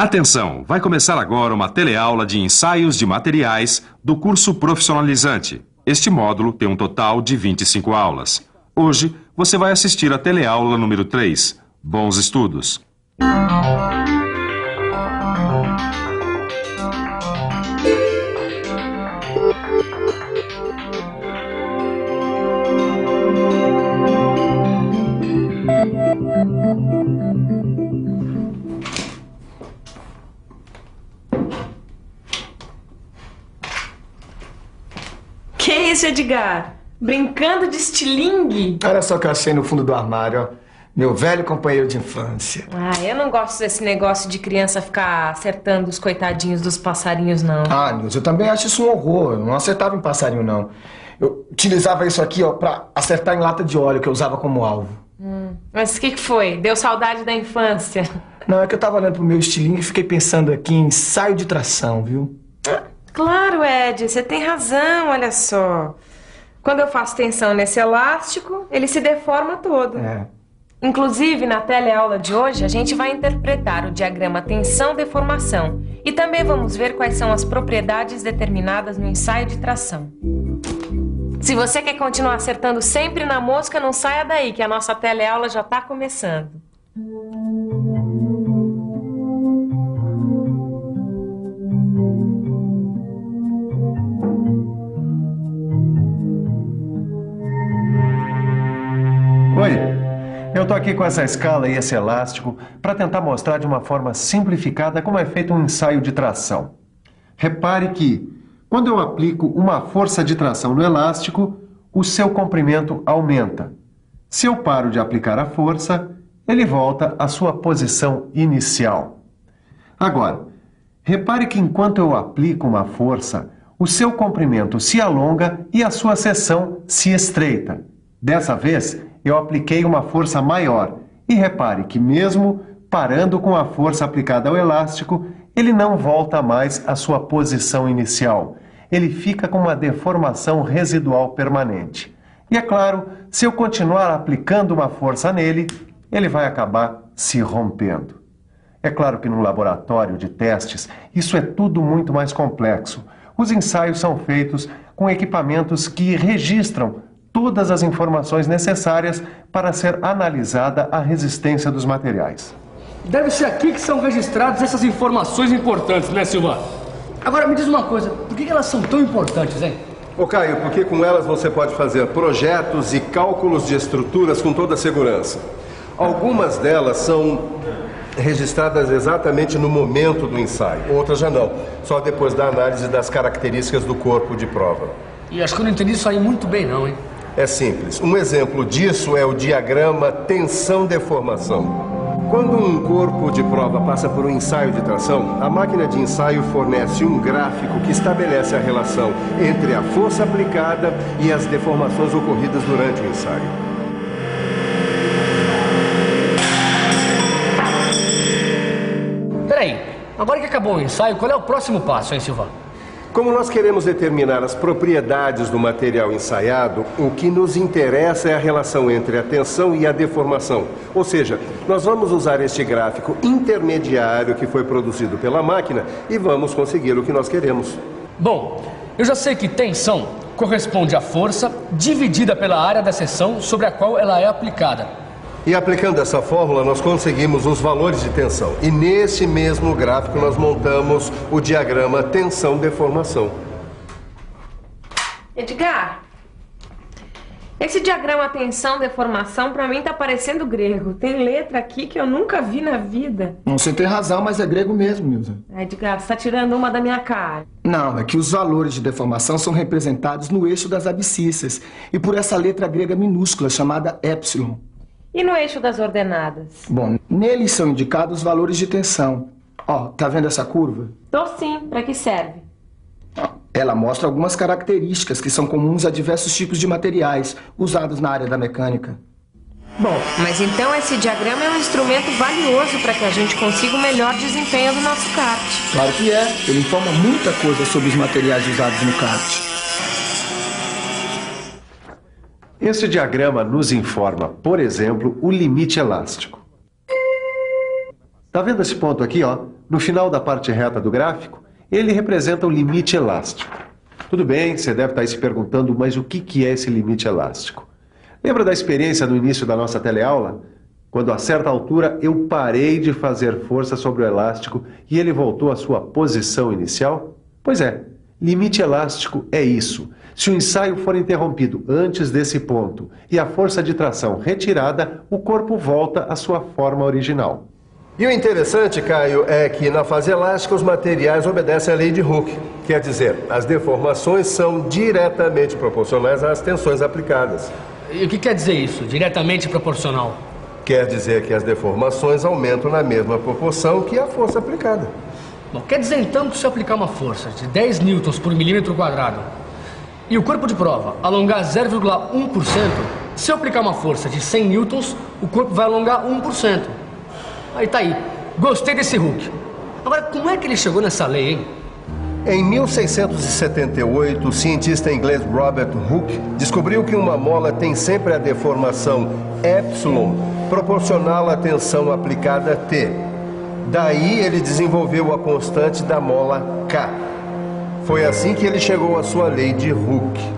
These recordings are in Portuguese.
Atenção, vai começar agora uma teleaula de ensaios de materiais do curso profissionalizante. Este módulo tem um total de 25 aulas. Hoje, você vai assistir a teleaula número 3. Bons estudos! Que isso, Edgar? Brincando de estilingue? Olha só o que eu achei no fundo do armário, ó. Meu velho companheiro de infância. Ah, eu não gosto desse negócio de criança ficar acertando os coitadinhos dos passarinhos, não. Ah, Nilson, eu também acho isso um horror. Eu não acertava em passarinho, não. Eu utilizava isso aqui, ó, pra acertar em lata de óleo que eu usava como alvo. Mas o que foi? Deu saudade da infância? Não, é que eu tava olhando pro meu estilingue e fiquei pensando aqui em ensaio de tração, viu? Claro, Ed, você tem razão, olha só. Quando eu faço tensão nesse elástico, ele se deforma todo. É. Inclusive, na teleaula de hoje, a gente vai interpretar o diagrama tensão-deformação e também vamos ver quais são as propriedades determinadas no ensaio de tração. Se você quer continuar acertando sempre na mosca, não saia daí, que a nossa teleaula já está começando. Oi, eu tô aqui com essa escala e esse elástico para tentar mostrar de uma forma simplificada como é feito um ensaio de tração. Repare que, quando eu aplico uma força de tração no elástico, o seu comprimento aumenta. Se eu paro de aplicar a força, ele volta à sua posição inicial. Agora, repare que enquanto eu aplico uma força, o seu comprimento se alonga e a sua seção se estreita. Dessa vez, eu apliquei uma força maior. E repare que mesmo parando com a força aplicada ao elástico, ele não volta mais à sua posição inicial. Ele fica com uma deformação residual permanente. E é claro, se eu continuar aplicando uma força nele, ele vai acabar se rompendo. É claro que num laboratório de testes, isso é tudo muito mais complexo. Os ensaios são feitos com equipamentos que registram todas as informações necessárias para ser analisada a resistência dos materiais. Deve ser aqui que são registradas essas informações importantes, né, Silva? Agora me diz uma coisa, por que elas são tão importantes, hein? Ô Caio, porque com elas você pode fazer projetos e cálculos de estruturas com toda a segurança. Algumas delas são registradas exatamente no momento do ensaio, outras já não, só depois da análise das características do corpo de prova. E acho que eu não entendi isso aí muito bem não, hein? É simples. Um exemplo disso é o diagrama tensão-deformação. Quando um corpo de prova passa por um ensaio de tração, a máquina de ensaio fornece um gráfico que estabelece a relação entre a força aplicada e as deformações ocorridas durante o ensaio. Peraí, agora que acabou o ensaio, qual é o próximo passo, hein, Silva? Como nós queremos determinar as propriedades do material ensaiado, o que nos interessa é a relação entre a tensão e a deformação. Ou seja, nós vamos usar este gráfico intermediário que foi produzido pela máquina e vamos conseguir o que nós queremos. Bom, eu já sei que tensão corresponde à força dividida pela área da seção sobre a qual ela é aplicada. E aplicando essa fórmula, nós conseguimos os valores de tensão. E nesse mesmo gráfico nós montamos o diagrama tensão-deformação. Edgar, esse diagrama tensão-deformação pra mim tá parecendo grego. Tem letra aqui que eu nunca vi na vida. Você tem razão, mas é grego mesmo, Nilson. Edgar, você tá tirando uma da minha cara. Não, é que os valores de deformação são representados no eixo das abscissas e por essa letra grega minúscula chamada epsilon. E no eixo das ordenadas? Bom, neles são indicados os valores de tensão. Ó, tá vendo essa curva? Tô sim, pra que serve? Ela mostra algumas características que são comuns a diversos tipos de materiais usados na área da mecânica. Bom, mas então esse diagrama é um instrumento valioso para que a gente consiga o melhor desempenho do nosso kart. Claro que é. Ele informa muita coisa sobre os materiais usados no kart. Esse diagrama nos informa, por exemplo, o limite elástico. Tá vendo esse ponto aqui, ó? no final da parte reta do gráfico, ele representa o limite elástico. Tudo bem, você deve estar aí se perguntando, mas o que é esse limite elástico? Lembra da experiência no início da nossa teleaula? Quando a certa altura eu parei de fazer força sobre o elástico e ele voltou à sua posição inicial? Pois é, limite elástico é isso. Se o ensaio for interrompido antes desse ponto e a força de tração retirada, o corpo volta à sua forma original. E o interessante, Caio, é que na fase elástica os materiais obedecem à lei de Hooke. Quer dizer, as deformações são diretamente proporcionais às tensões aplicadas. E o que quer dizer isso, diretamente proporcional? Quer dizer que as deformações aumentam na mesma proporção que a força aplicada. Bom, quer dizer então que se eu aplicar uma força de 10 newtons por milímetro quadrado e o corpo de prova alongar 0,1%, se eu aplicar uma força de 100 newtons, o corpo vai alongar 1%. Aí tá aí. Gostei desse Hooke. Agora, como é que ele chegou nessa lei, hein? Em 1678, o cientista inglês Robert Hooke descobriu que uma mola tem sempre a deformação epsilon proporcional à tensão aplicada T. Daí ele desenvolveu a constante da mola K. Foi assim que ele chegou à sua lei de Hooke.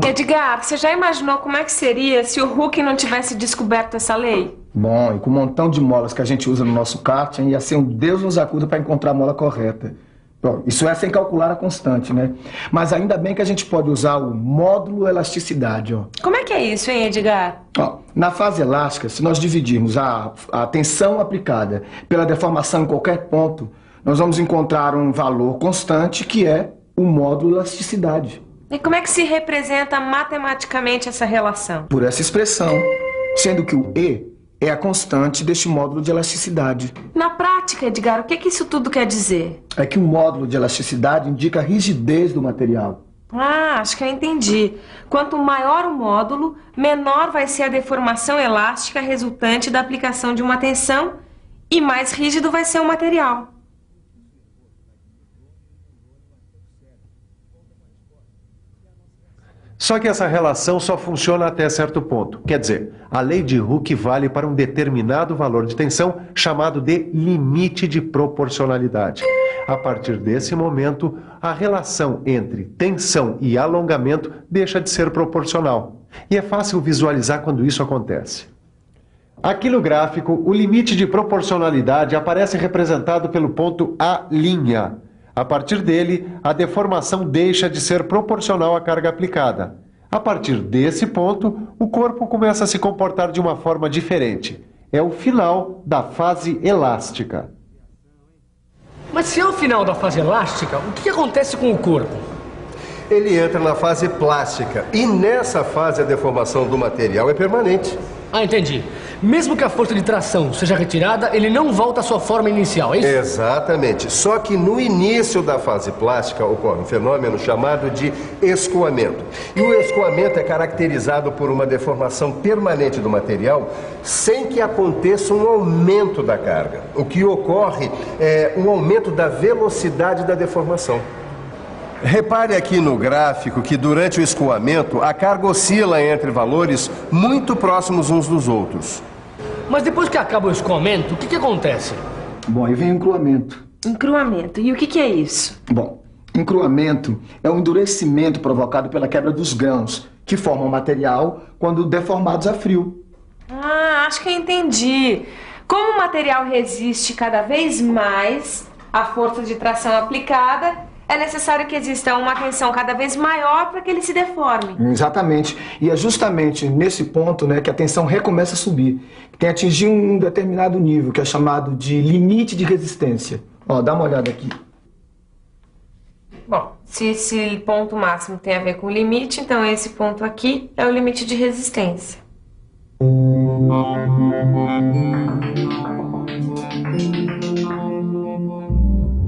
Edgar, você já imaginou como é que seria se o Hooke não tivesse descoberto essa lei? Bom, e com um montão de molas que a gente usa no nosso kart, ia ser um Deus nos acuda para encontrar a mola correta. Bom, isso é sem calcular a constante, né? Mas ainda bem que a gente pode usar o módulo elasticidade, ó. Como é que é isso, hein, Edgar? Ó, na fase elástica, se nós dividirmos a tensão aplicada pela deformação em qualquer ponto, nós vamos encontrar um valor constante que é o módulo elasticidade. E como é que se representa matematicamente essa relação? Por essa expressão, sendo que o E é a constante deste módulo de elasticidade. Na prática, Edgar, o que isso tudo quer dizer? É que o módulo de elasticidade indica a rigidez do material. Ah, acho que eu entendi. Quanto maior o módulo, menor vai ser a deformação elástica resultante da aplicação de uma tensão e mais rígido vai ser o material. Só que essa relação só funciona até certo ponto. Quer dizer, a lei de Hooke vale para um determinado valor de tensão chamado de limite de proporcionalidade. A partir desse momento, a relação entre tensão e alongamento deixa de ser proporcional. E é fácil visualizar quando isso acontece. Aqui no gráfico, o limite de proporcionalidade aparece representado pelo ponto A'. A partir dele, a deformação deixa de ser proporcional à carga aplicada. A partir desse ponto, o corpo começa a se comportar de uma forma diferente. É o final da fase elástica. Mas se é o final da fase elástica, o que acontece com o corpo? Ele entra na fase plástica e nessa fase a deformação do material é permanente. Ah, entendi. Mesmo que a força de tração seja retirada, ele não volta à sua forma inicial, é isso? Exatamente. Só que no início da fase plástica ocorre um fenômeno chamado de escoamento. E o escoamento é caracterizado por uma deformação permanente do material sem que aconteça um aumento da carga. O que ocorre é um aumento da velocidade da deformação. Repare aqui no gráfico que durante o escoamento a carga oscila entre valores muito próximos uns dos outros. Mas depois que acaba o escoamento, o que acontece? Bom, aí vem o encruamento. Encruamento. E o que é isso? Bom, encruamento é um endurecimento provocado pela quebra dos grãos, que formam material quando deformados a frio. Ah, acho que eu entendi. Como o material resiste cada vez mais à força de tração aplicada, é necessário que exista uma tensão cada vez maior para que ele se deforme. Exatamente. E é justamente nesse ponto, né, que a tensão recomeça a subir. Tem que atingir um determinado nível, que é chamado de limite de resistência. Ó, dá uma olhada aqui. Bom, se esse ponto máximo tem a ver com o limite, então esse ponto aqui é o limite de resistência.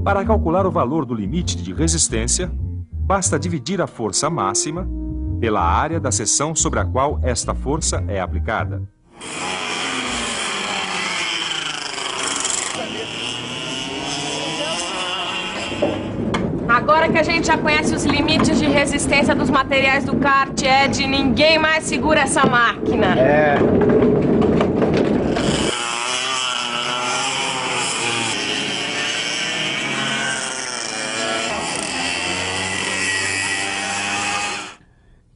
Para calcular o valor do limite de resistência, basta dividir a força máxima pela área da seção sobre a qual esta força é aplicada. Agora que a gente já conhece os limites de resistência dos materiais do kart, Ed, ninguém mais segura essa máquina.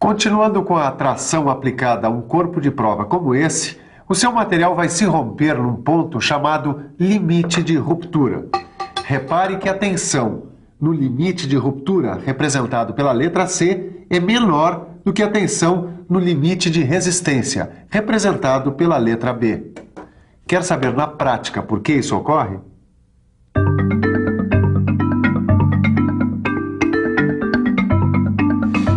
Continuando com a tração aplicada a um corpo de prova como esse, o seu material vai se romper num ponto chamado limite de ruptura. Repare que a tensão no limite de ruptura, representado pela letra C, é menor do que a tensão no limite de resistência, representado pela letra B. Quer saber na prática por que isso ocorre?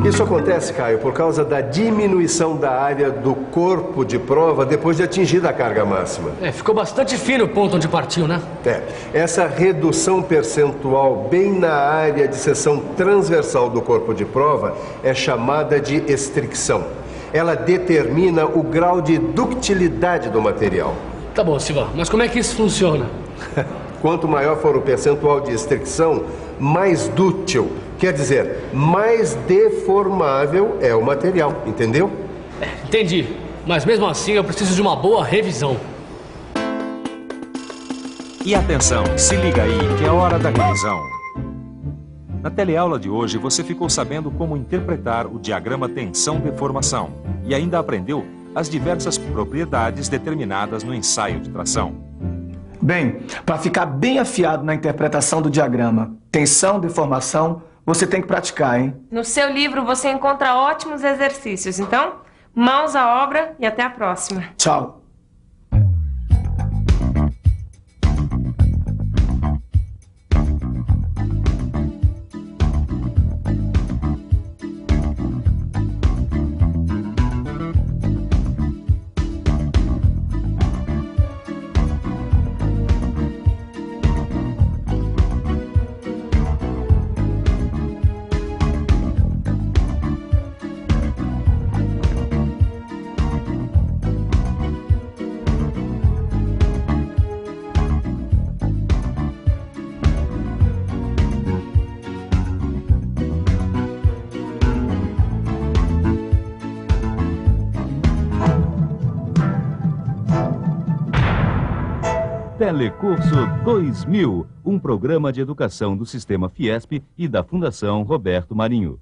Isso acontece, Caio, por causa da diminuição da área do corpo de prova depois de atingida a carga máxima. Ficou bastante fino o ponto onde partiu, né? Essa redução percentual bem na área de seção transversal do corpo de prova é chamada de estricção. Ela determina o grau de ductilidade do material. Tá bom, Silva, mas como é que isso funciona? Quanto maior for o percentual de estricção, mais dúctil, quer dizer, mais deformável é o material, entendeu? Entendi, mas mesmo assim eu preciso de uma boa revisão. E atenção, se liga aí que é hora da revisão. Na teleaula de hoje você ficou sabendo como interpretar o diagrama tensão-deformação e ainda aprendeu as diversas propriedades determinadas no ensaio de tração. Bem, para ficar bem afiado na interpretação do diagrama tensão-deformação, você tem que praticar, hein? No seu livro você encontra ótimos exercícios. Então, mãos à obra e até a próxima. Tchau. Telecurso 2000, um programa de educação do Sistema Fiesp e da Fundação Roberto Marinho.